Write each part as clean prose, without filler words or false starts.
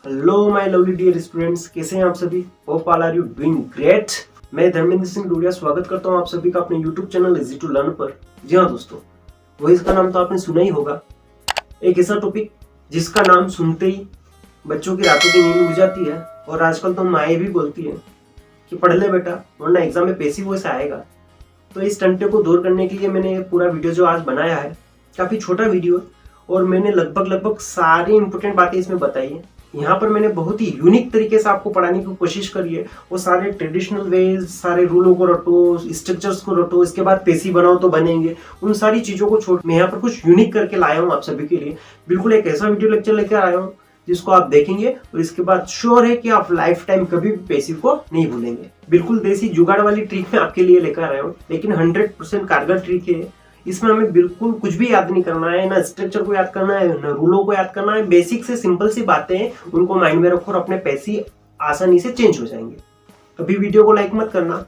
Hello my lovely dear students, कैसे हैं आप सभी? Hope all are you doing great. मैं धर्मेंद्र सिंह डोडिया स्वागत करता हूं आप सभी का अपने YouTube channel easy to learn पर। जी हाँ दोस्तों, वही इसका नाम तो आपने सुना ही होगा। एक ऐसा टॉपिक जिसका नाम सुनते ही बच्चों की रातों की नींद उड़ जाती है और आजकल तो माएँ भी बोलती है कि पढ़ ले बेटा वरना एग्जाम में पैसिव वॉइस आएगा। तो इस टंटे को दूर करने के लिए मैंने पूरा वीडियो जो आज बनाया है, काफी छोटा वीडियो है और मैंने लगभग सारी इंपॉर्टेंट बातें इसमें बताई है। यहाँ पर मैंने बहुत ही यूनिक तरीके से आपको पढ़ाने की कोशिश करी है। वो सारे ट्रेडिशनल वेज, सारे रूलों को रटो, स्ट्रक्चर्स को रटो, इसके बाद पेशी बनाओ तो बनेंगे, उन सारी चीजों को छोड़ मैं यहाँ पर कुछ यूनिक करके लाया हूँ आप सभी के लिए। बिल्कुल एक ऐसा वीडियो लेक्चर लेकर आया हूँ जिसको आप देखेंगे और इसके बाद श्योर है कि आप लाइफ टाइम कभी भी पैसिव को नहीं भूलेंगे। बिल्कुल देसी जुगाड़ वाली ट्रिक मैं आपके लिए लेकर आया हूँ, लेकिन 100% कारगर ट्रिक है। इसमें हमें बिल्कुल कुछ भी याद नहीं करना है, ना स्ट्रक्चर को याद करना है, ना रूलों को याद करना है। बेसिक से सिंपल सी बातें हैं, उनको माइंड में रखो और अपने पैसे आसानी से चेंज हो जाएंगे। कभी वीडियो को लाइक मत करना,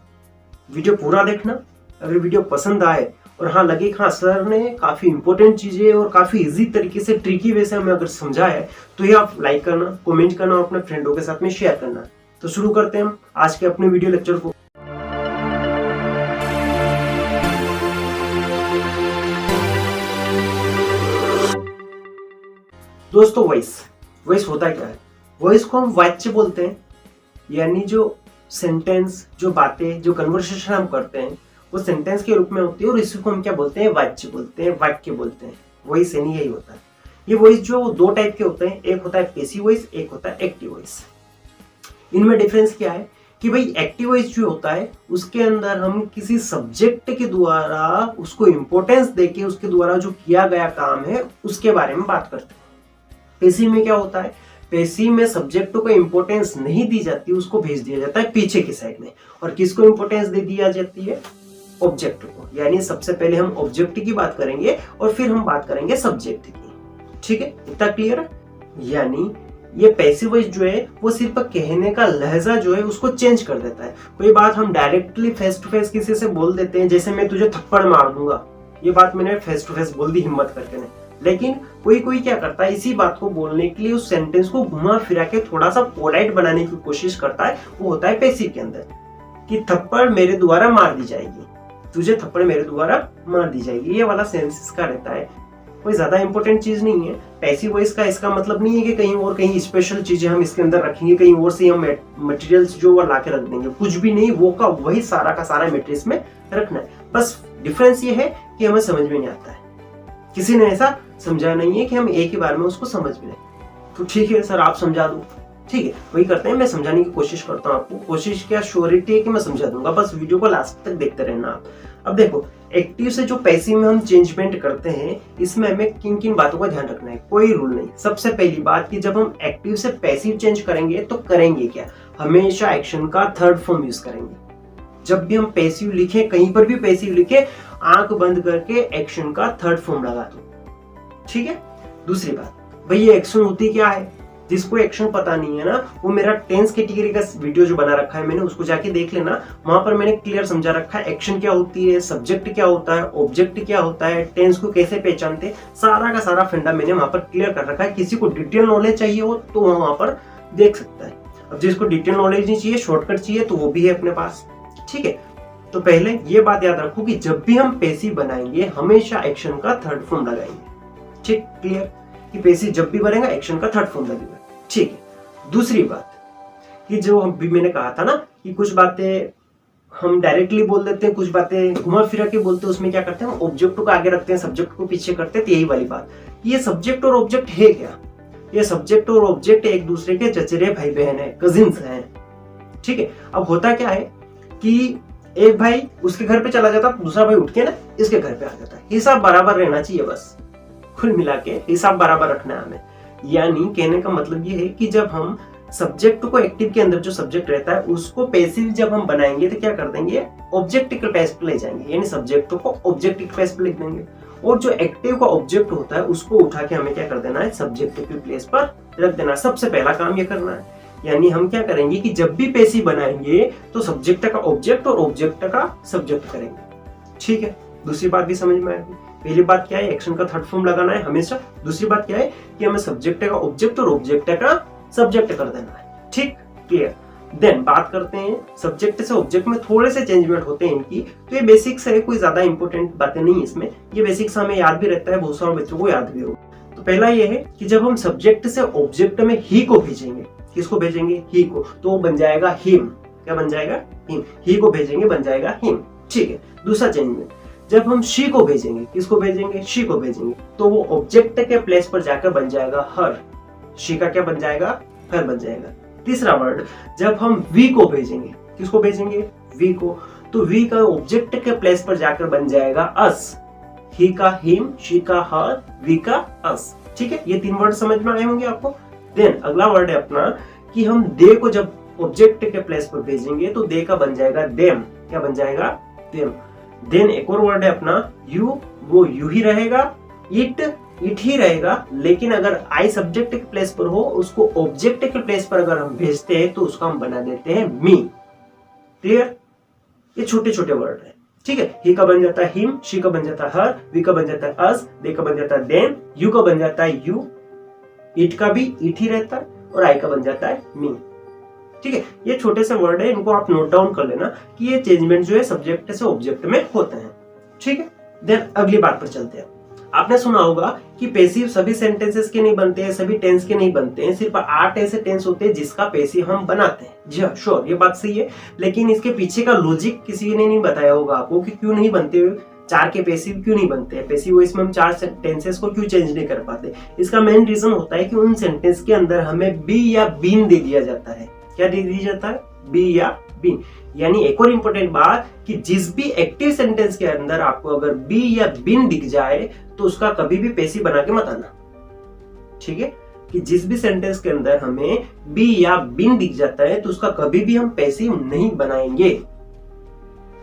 वीडियो पूरा देखना। अगर वीडियो पसंद आए और हाँ लगे हाँ सर ने काफी इंपॉर्टेंट चीजें और काफी इजी तरीके से ट्रिकी वे से हमें अगर समझा है तो ये आप लाइक करना, कमेंट करना और अपने फ्रेंडों के साथ में शेयर करना। तो शुरू करते हैं हम आज के अपने वीडियो लेक्चर को। दोस्तों वॉइस होता क्या है? वॉइस को हम वाच्य बोलते हैं, यानी जो सेंटेंस, जो बातें, जो कन्वर्सेशन हम करते हैं वो सेंटेंस के रूप में होती है और इसी को हम क्या बोलते हैं? वाच्य बोलते हैं, वाक्य बोलते हैं। वॉइस यानी यही होता है। ये वॉइस जो दो टाइप के होते हैं, एक होता है पैसिव वॉइस, एक होता है एक्टिव वॉइस। इनमें डिफरेंस क्या है कि भाई एक्टिव वॉइस जो होता है उसके अंदर हम किसी सब्जेक्ट के द्वारा उसको इंपॉर्टेंस देके उसके द्वारा जो किया गया काम है उसके बारे में बात करते हैं। पैसिव में क्या होता है? पैसिव में सब्जेक्ट को इंपॉर्टेंस नहीं दी जाती, उसको भेज दिया जाता है पीछे की साइड में। और किसको इंपॉर्टेंस दे दिया जाती है? ऑब्जेक्ट को। यानी सबसे पहले हम ऑब्जेक्ट की बात करेंगे और फिर हम बात करेंगे सब्जेक्ट की। ठीक है, इतना क्लियर है? यानी ये पैसिव वॉइस जो है वो सिर्फ कहने का लहजा जो है उसको चेंज कर देता है। कोई बात हम डायरेक्टली फेस टू फेस किसी से बोल देते हैं, जैसे मैं तुझे थप्पड़ मार दूंगा, ये बात मैंने फेस टू फेस बोल दी हिम्मत करके नहीं। लेकिन कोई क्या करता है, इसी बात को बोलने के लिए उस सेंटेंस को घुमा फिरा के थोड़ा सा पोलाइट बनाने की कोशिश करता है। वो होता है पैसिव के अंदर कि थप्पड़ मेरे द्वारा मार दी जाएगी, तुझे थप्पड़ मेरे द्वारा मार दी जाएगी, ये वाला सेंस इसका रहता है। कोई ज्यादा इंपॉर्टेंट चीज नहीं है। पैसिव वॉइस का इसका मतलब नहीं है कि कहीं स्पेशल चीजें हम इसके अंदर रखेंगे, कहीं और से हम मटेरियल्स जो वो लाके रख देंगे, कुछ भी नहीं। वो का वही सारा का सारा मटेरियल्स में रखना है। बस डिफरेंस ये है कि हमें समझ में नहीं आता है। किसी ने ऐसा समझा नहीं है कि हम एक ही बार में उसको समझ में लें। तो ठीक है सर आप समझा दो, ठीक है वही करते हैं। मैं समझाने की कोशिश करता हूँ आपको। कोशिश क्या, श्योरिटी है कि मैं समझा दूंगा। बस वीडियो को लास्ट तक देखते रहना आप। अब देखो, एक्टिव से जो पैसिव में हम चेंजमेंट करते हैं, इसमें हमें किन किन बातों का ध्यान रखना है। कोई रूल नहीं। सबसे पहली बात कि जब हम एक्टिव से पैसिव चेंज करेंगे तो करेंगे क्या? हमेशा एक्शन का थर्ड फॉर्म यूज करेंगे। जब भी हम पैसिव लिखें, कहीं पर भी पैसिव लिखे, आंख बंद करके एक्शन का थर्ड फॉर्म लगा दो। ठीक है। दूसरी बात, भाई ये एक्शन होती क्या है? जिसको एक्शन पता नहीं है ना, वो मेरा टेंस कैटेगरी का वीडियो जो बना रखा है मैंने, उसको जाके देख लेना। वहां पर मैंने क्लियर समझा रखा है एक्शन क्या होती है, सब्जेक्ट क्या होता है, ऑब्जेक्ट क्या होता है, टेंस को कैसे पहचानते, सारा का सारा फंडा मैंने वहां पर क्लियर कर रखा है। किसी को डिटेल नॉलेज चाहिए हो तो वहां पर देख सकता है। अब जिसको डिटेल नॉलेज नहीं चाहिए, शॉर्टकट चाहिए, तो वो भी है अपने पास। ठीक है। तो पहले ये बात याद रखो कि जब भी हम पैसिव बनाएंगे हमेशा एक्शन का थर्ड फॉर्म लगाएंगे। ठीक, क्लियर? कि पैसिव जब भी बनेगा एक्शन का थर्ड फॉर्म लगेगा। ठीक है। दूसरी बात कि जो हम भी मैंने कहा था ना कि कुछ बातें हम डायरेक्टली बोल देते हैं, कुछ बातें घुमा फिरा के बोलते हैं, उसमें क्या करते हैं, ऑब्जेक्ट को आगे रखते हैं, सब्जेक्ट को पीछे करते हैं। तो यही वाली बात, ये सब्जेक्ट और ऑब्जेक्ट है क्या? ये सब्जेक्ट और ऑब्जेक्ट एक दूसरे के चचेरे भाई बहन है, कजिन्स हैं। ठीक है। अब होता क्या है कि एक भाई उसके घर पे चला जाता, दूसरा भाई उठ के ना इसके घर पे आ जाता है। हिसाब बराबर रहना चाहिए, बस कुल मिला के हिसाब बराबर रखना है हमें। यानी कहने का मतलब ये है कि जब हम सब्जेक्ट को, एक्टिव के अंदर जो सब्जेक्ट रहता है उसको पैसिव जब हम बनाएंगे तो क्या कर देंगे, ऑब्जेक्ट के प्लेस पे ले जाएंगे, यानी सब्जेक्ट को ऑब्जेक्ट के प्लेस पे लिख देंगे। और जो एक्टिव का ऑब्जेक्ट होता है उसको उठा के हमें क्या कर देना है, सब्जेक्ट के प्लेस पर रख देना। सबसे पहला काम ये करना है। यानी हम क्या करेंगे कि जब भी पैसिव बनाएंगे तो सब्जेक्ट का ऑब्जेक्ट और ऑब्जेक्ट का सब्जेक्ट करेंगे। ठीक है। दूसरी बात भी समझ में आएगी। पहली बात क्या है, एक्शन का थर्ड फॉर्म लगाना है हमेशा। दूसरी बात क्या है कि हमें सब्जेक्ट का ऑब्जेक्ट और ऑब्जेक्ट का सब्जेक्ट कर देना है। ठीक, क्लियर। देन बात करते हैं सब्जेक्ट से ऑब्जेक्ट में थोड़े से चेंजमेंट होते हैं इनकी, तो ये बेसिक्स है, कोई ज्यादा इंपॉर्टेंट बातें नहीं इसमें, ये बेसिक्स हमें याद भी रहता है, बहुत सारे बच्चों को याद भी होगा। तो पहला ये है कि जब हम सब्जेक्ट से ऑब्जेक्ट में ही को भेजेंगे, किसको भेजेंगे, ही को, तो वो बन जाएगा हिम। क्या बन जाएगा, हिम। ही को भेजेंगे बन जाएगा हिम। ठीक है। दूसरा चेंजमेंट, जब हम शी को भेजेंगे, किसको भेजेंगे, शी को भेजेंगे, तो वो ऑब्जेक्ट के प्लेस पर जाकर बन जाएगा हर। शी का क्या बन जाएगा, हर बन जाएगा। तीसरा वर्ड, जब हम वी को भेजेंगे, किसको भेजेंगे, वी को, तो वी का ऑब्जेक्ट के प्लेस पर जाकर बन जाएगा अस। ही का हिम, शी का हर, वी का अस। ठीक है, ये 3 वर्ड समझ में आए होंगे आपको। देन अगला वर्ड है अपना कि हम दे को जब ऑब्जेक्ट के प्लेस पर भेजेंगे तो दे का बन जाएगा देम। क्या बन जाएगा, देम। देन एक और वर्ड है अपना यू, वो यू ही रहेगा। इट ही रहेगा, लेकिन अगर आई सब्जेक्ट के प्लेस पर हो, उसको ऑब्जेक्ट के प्लेस पर अगर हम भेजते हैं तो उसको हम बना देते हैं मी। क्लियर, ये छोटे छोटे वर्ड है। ठीक है, ही का बन जाता है हिम, शी का बन जाता है हर, वी का बन जाता है अस, दे का बन जाता है देम, यू का बन जाता है यू, इट का भी इट ही रहता है, और आई का बन जाता है मी। ठीक है, ये छोटे से वर्ड है, इनको आप नोट डाउन कर लेना कि ये चेंजमेंट जो है सब्जेक्ट से ऑब्जेक्ट में होते हैं। ठीक है। देन अगली बात पर चलते हैं। आपने सुना होगा कि पैसिव सभी सेंटेंसेस के नहीं बनते हैं, सभी टेंस के नहीं बनते हैं, सिर्फ 8 ऐसे टेंस होते हैं जिसका पैसिव हम बनाते हैं। जी हाँ, श्योर, ये बात सही है, लेकिन इसके पीछे का लॉजिक किसी ने नहीं बताया होगा आपको कि क्यों नहीं बनते, 4 के पैसिव क्यों नहीं बनते हैं, पैसिव वॉइस में हम 4 टेंसेस को क्यों चेंज नहीं कर पाते। इसका मेन रीजन होता है कि उन सेंटेंस के अंदर हमें बी या बीन दे दिया जाता है। क्या दे दिया जाता है, बी या बीन। यानी एक और इंपॉर्टेंट बात कि जिस भी एक्टिव सेंटेंस के अंदर आपको अगर बी या बिन दिख जाए तो उसका कभी भी पैसिव बना के मत आना। ठीक है, कि जिस भी सेंटेंस के अंदर हमें बी या बिन दिख जाता है तो उसका कभी भी हम पैसिव नहीं बनाएंगे।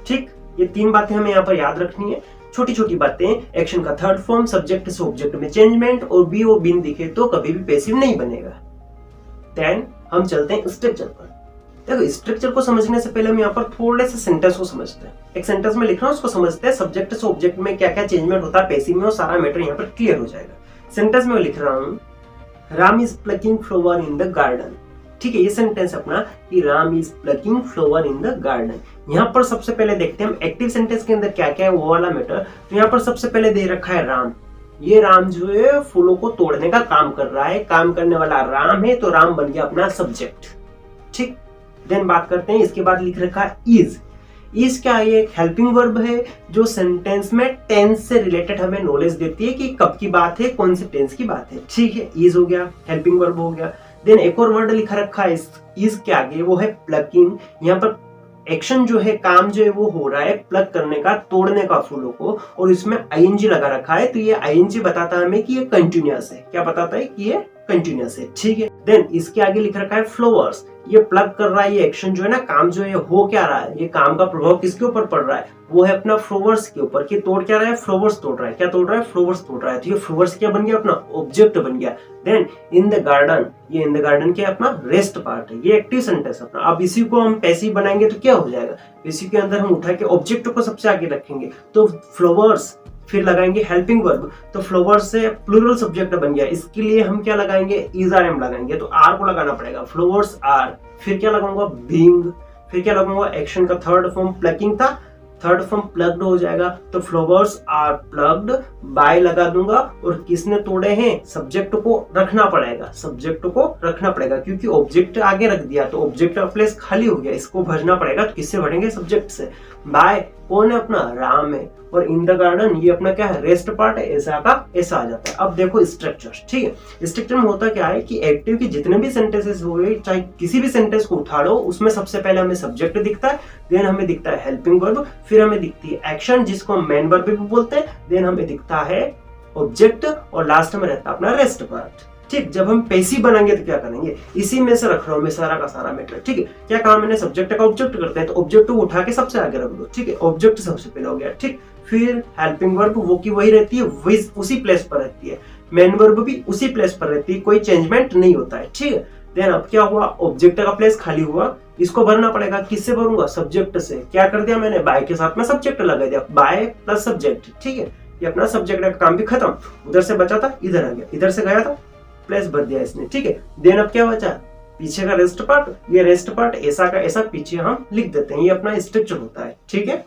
ठीक, ये 3 बातें हमें यहाँ पर याद रखनी है, छोटी छोटी बातें। एक्शन का थर्ड फॉर्म, सब्जेक्ट से ऑब्जेक्ट में चेंजमेंट, और बी और बिन दिखे तो कभी भी पैसिव नहीं बनेगा। देन हम चलते हैं स्ट्रक्चर पर। देखो, स्ट्रक्चर को समझने से पहले हम यहाँ पर थोड़े से सेंटेंस को समझते हैं। एक सेंटेंस में लिख रहा हूँ, उसको समझते हैं, सब्जेक्ट से ऑब्जेक्ट में क्या क्या चेंजमेंट होता है पैसिव में, और सारा मैटर यहाँ पर क्लियर हो जाएगा। सेंटेंस में लिख रहा हूँ, Ram is plucking flower in the garden. ठीक है, ये सेंटेंस अपना कि Ram is plucking flower in the garden. यहाँ पर सबसे पहले देखते हैं हम एक्टिव सेंटेंस के अंदर क्या क्या है वो वाला मैटर। तो यहाँ पर सबसे पहले दे रखा है राम। ये राम जो है फूलों को तोड़ने का काम कर रहा है, काम करने वाला राम है, तो राम बन गया अपना सब्जेक्ट। ठीक, देन बात करते हैं, इसके बाद लिख रखा है इज। इज क्या है, एक हेल्पिंग वर्ब है जो सेंटेंस में टेंस से रिलेटेड हमें नॉलेज देती है कि कब की बात है, कौन से टेंस की बात है। ठीक है, इज हो गया, हेल्पिंग वर्ब हो गया। देन एक और वर्ड लिखा रखा है इज के आगे, वो है प्लकिंग। यहाँ पर एक्शन जो है, काम जो है वो हो रहा है प्लग करने का, तोड़ने का फूलों को, और इसमें आईएनजी लगा रखा है, तो ये आईएनजी बताता है हमें कि ये कंटिन्यूअस है। क्या बताता है कि ये कंटिन्यूअस है। ठीक है, देन इसके आगे लिख रखा है फ्लावर्स। ये प्लग कर रहा है, ये एक्शन जो है ना, काम जो है हो क्या रहा है, ये काम का प्रभाव किसके ऊपर पड़ रहा है, वो है अपना फ्लावर्स के ऊपर। कि तोड़ क्या रहा है, फ्लावर्स तोड़ रहा है। क्या तोड़ रहा है, फ्लावर्स तोड़ रहा है। तो ये फ्लावर्स क्या बन गया, अपना ऑब्जेक्ट बन गया। देन इन द गार्डन, ये इन द गार्डन क्या अपना रेस्ट पार्ट है, ये एक्टिव सेंटेंस अपना। अब इसी को हम पैसिव बनाएंगे तो क्या हो जाएगा, इसी के अंदर हम उठा के ऑब्जेक्ट को सबसे आगे रखेंगे, तो फ्लावर्स, फिर लगाएंगे हेल्पिंग वर्ब, तो फ्लावर्स से प्लूरल सब्जेक्ट बन गया। इसके लिए हम क्या लगाएंगे, इज आर एम लगाएंगे, तो आर को लगाना पड़ेगा, फ्लावर्स आर। फिर क्या लगाऊंगा, बीइंग। फिर क्या लगाऊंगा, एक्शन का थर्ड फॉर्म प्लकिंग था, थर्ड फॉर्म प्लग्ड हो जाएगा, तो फ्लावर्स आर प्लग्ड बाय लगा दूंगा। और किसने तोड़े हैं, सब्जेक्ट को रखना पड़ेगा, सब्जेक्ट को रखना पड़ेगा, क्योंकि ऑब्जेक्ट आगे रख दिया तो ऑब्जेक्ट का प्लेस खाली हो गया, इसको भरना पड़ेगा। तो किससे भरेंगे, सब्जेक्ट से। बाय कौन है, अपना राम है, और इन द गार्डन ये अपना क्या है, रेस्ट पार्ट है, ऐसा का ऐसा आ जाता है। अब देखो स्ट्रक्चर। ठीक है, स्ट्रक्चर में होता क्या है कि एक्टिव के जितने भी सेंटेंसेस हुए, चाहे किसी भी सेंटेंस को उठा लो, उसमें सबसे पहले हमें सब्जेक्ट दिखता है, देन हमें दिखता है हेल्पिंग वर्ब, फिर हमें दिखती है एक्शन जिसको हम मेन वर्ब भी बोलते हैं, देन हमें दिखता है ऑब्जेक्ट, और लास्ट में रहता है अपना रेस्ट पार्ट। ठीक, जब हम पैसिव बनाएंगे तो क्या करेंगे, इसी में से रख रहा हूं मैं सारा का सारा मैटर। ठीक है, क्या काम मैंने, सब्जेक्ट का ऑब्जेक्ट करते हैं, तो ऑब्जेक्ट को उठा के सबसे आगे रख दो। ठीक है, ऑब्जेक्ट सबसे पहले हो गया। ठीक, फिर हेल्पिंग वर्ब वो की वही रहती है, वही उसी प्लेस पर रहती है, मेन वर्ब भी उसी प्लेस पर रहती है, कोई चेंजमेंट नहीं होता है। ठीक है, देन अब क्या हुआ, ऑब्जेक्ट का प्लेस खाली हुआ, इसको भरना पड़ेगा। किससे भरूंगा, सब्जेक्ट से। क्या कर दिया मैंने, बाय के साथ में सब्जेक्ट लगा दिया, बाय प्लस सब्जेक्ट। ठीक है, ये अपना सब्जेक्ट का काम भी खत्म। उधर से बचा था, इधर आ गया, इधर से गया था, प्लस भर दिया इसने, ठीक है। देन अब क्या बचा, पीछे का रेस्ट पार्ट, ये रेस्ट पार्ट ऐसा का ऐसा पीछे हम लिख देते हैं, ये अपना स्ट्रक्चर होता है, ठीक है।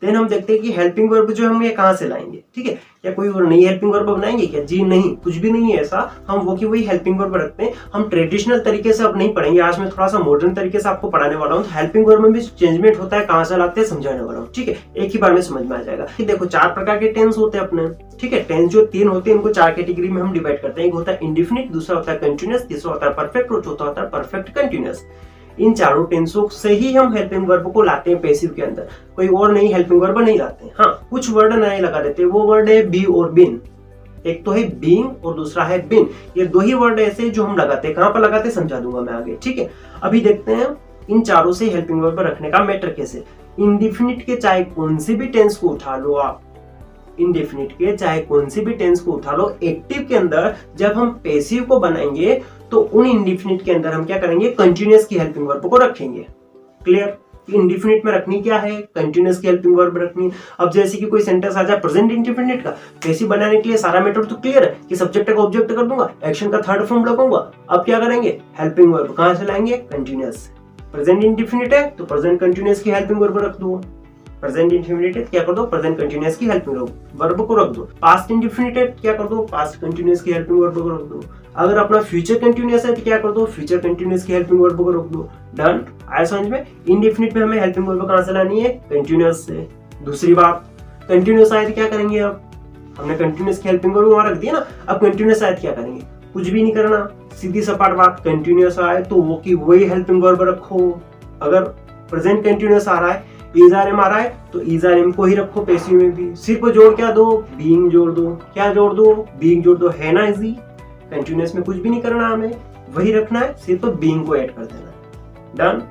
देन हम देखते हैं कि हेल्पिंग वर्ब जो हम ये कहाँ से लाएंगे, ठीक है। क्या कोई और नई हेल्पिंग वर्ब बनाएंगे क्या? जी नहीं, कुछ भी नहीं है ऐसा। हम वो की वही हेल्पिंग वर्ब रखते हैं। हम ट्रेडिशनल तरीके से अब नहीं पढ़ेंगे, आज मैं थोड़ा सा मॉडर्न तरीके से आपको पढ़ाने वाला हूँ। हेल्पिंग वर्ब में भी चेंजमेंट होता है, कहाँ से लाते हैं समझाने वाला हूँ, ठीक है। एक ही बार में समझ में आ जाएगा। देखो 4 प्रकार के टेंस होते हैं अपने, ठीक है। टेंस जो 3 होते हैं इनको 4 कैटेगरी में हम डिवाइड करते हैं। एक होता है इंडेफिनिट, दूसरा होता है कंटिन्यूअस, तीसरा होता है परफेक्ट और चौथा होता है परफेक्ट कंटिन्यूअस। इन चारों टेंसों से ही हम हेल्पिंग वर्ब को लाते हैं पैसिव के अंदर, कोई और नई हेल्पिंग वर्ब नहीं लाते हैं। हाँ, कुछ वर्ड नए लगा देते हैं, वो वर्ड है बी और बिन। एक तो है बीइंग और दूसरा है बिन। ये 2 ही वर्ड ऐसे जो हम लगाते हैं। कहां पर लगाते हैं समझा दूंगा मैं आगे, ठीक है। अभी देखते हैं इन चारों से हेल्पिंग वर्ब रखने का मैटर कैसे। इंडेफिनिट के चाहे कौन सी भी टेंस को उठा लो आप, इंडेफिनिट के चाहे कौन सी भी टेंस को उठा लो, एक्टिव के अंदर जब हम पैसिव को बनाएंगे तो उन इंडेफिनिट के अंदर हम क्या करेंगे, कंटिन्यूअस की हेल्पिंग वर्ब को रखेंगे। क्लियर? इंडेफिनिट में रखनी क्या है, कंटिन्यूअस की हेल्पिंग वर्ब रखनी। अब जैसे कि कोई सेंटेंस आ जाए प्रेजेंट इंडेफिनिट का, पैसिव बनाने के लिए सारा मैटर तो क्लियर है कि सब्जेक्ट का ऑब्जेक्ट कर दूंगा, एक्शन का थर्ड फॉर्म लगाऊंगा। अब क्या करेंगे, हेल्पिंग वर्ब कहां से लाएंगे, कंटिन्यूअस। प्रेजेंट इंडेफिनिट है तो प्रेजेंट कंटिन्यूअस की हेल्पिंग वर्ब रख दो। प्रेजेंट इंडेफिनिट क्या कर दो, प्रेजेंट कंटिन्यूअस की हेल्पिंग वर्ब को रख दो। पास्ट इंडेफिनिट क्या कर दो, पास्ट कंटिन्यूअस की हेल्पिंग वर्ब को रख दो। अगर अपना फ्यूचर कंटिन्यूअस है तो क्या कर दो, फ्यूचर कंटिन्यूअस की हेल्पिंग वर्ब को रख दो। डन? आया समझ में? इंडेफिनिट में हमें हेल्पिंग वर्ब कहां से लानी है, कंटिन्यूअस से। दूसरी बात, कंटिन्यूअस आए तो क्या करेंगे, अब हमने कंटिन्यूअस की हेल्पिंग वर्ब वहां रख दिया ना। अब कंटिन्यूअस आए तो क्या करेंगे, कुछ भी नहीं करना, सीधी सपाट बात। कंटिन्यूअस आए तो वो की वही हेल्पिंग वर्ब रखो। अगर प्रेजेंट कंटिन्यूअस आ रहा है, इज आर एम आ रहा है तो इज आर एम को ही रखो पैसिव में भी। सिर्फ जोड़ क्या दो, बीइंग जोड़ दो। क्या जोड़ दो, बीइंग जोड़ दो, है ना इजी। कंटिन्यूअस में कुछ भी नहीं करना, हमें वही रखना है, सिर्फ तो बीइंग को ऐड कर देना। डन?